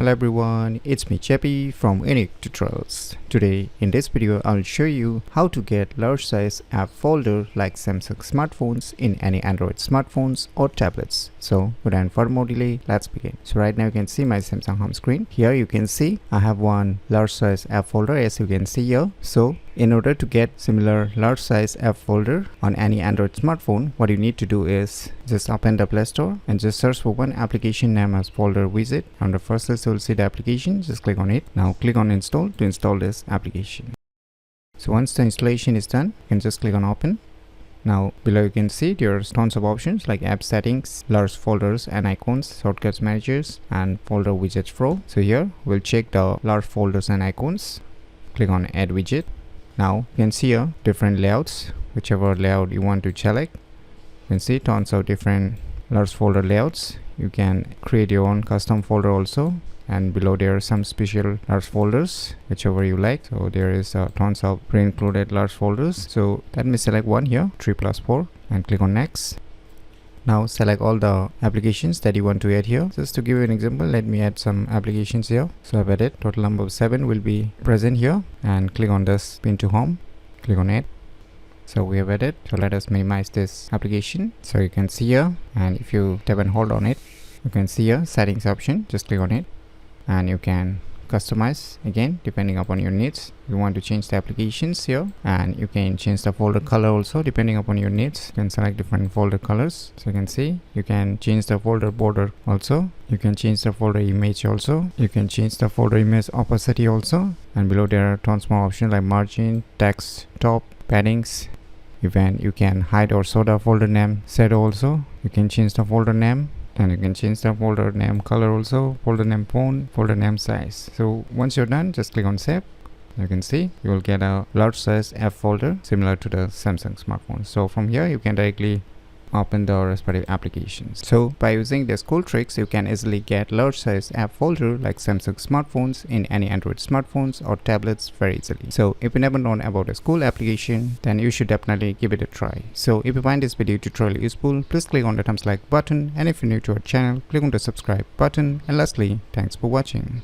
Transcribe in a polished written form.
Hello everyone, it's me Cheppy from UniqueTutorials. Today in this video I'll show you how to get large size app folder like Samsung smartphones in any Android smartphones or tablets. So without further more delay, let's begin. So right now you can see my Samsung home screen. Here you can see I have one large size app folder as you can see here. So in order to get similar large size app folder on any Android smartphone, what you need to do is just open the Play Store and just search for one application name as folder widget. On the first list you will see the application, just click on it. Now click on install to install this application. So once the installation is done, you can just click on open. Now below you can see there's tons of options like app settings, large folders and icons, shortcuts managers and folder widgets pro. So here we'll check the large folders and icons. Click on add widget. Now you can see here different layouts, whichever layout you want to select. You can see tons of different large folder layouts. You can create your own custom folder also, and below there are some special large folders whichever you like. So there is tons of pre-included large folders. So let me select one here, 3+4, and click on next. Now select all the applications that you want to add here. Just to give you an example, let me add some applications here. So I've added total number of 7 will be present here, and click on this pin to home, click on add. So we have added. So let us minimize this application. So you can see here, and if you tap and hold on it, you can see here settings option, just click on it and you can customize again depending upon your needs. You want to change the applications here, and you can change the folder color also depending upon your needs. You can select different folder colors. So you can see you can change the folder border also, you can change the folder image also, you can change the folder image opacity also, and below there are tons more options like margin, text, top, paddings. Even you can hide or show the folder name shadow also. You can change the folder name, and you can change the folder name color also, folder name font, folder name size. So once you're done, just click on save. You can see you will get a large size app folder similar to the Samsung smartphone. So from here you can directly open the respective applications. So by using these cool tricks, you can easily get large size app folder like Samsung smartphones in any Android smartphones or tablets very easily. So if you never known about this cool application, then you should definitely give it a try. So if you find this video tutorial useful, please click on the thumbs like button, and if you're new to our channel, click on the subscribe button, and lastly, thanks for watching.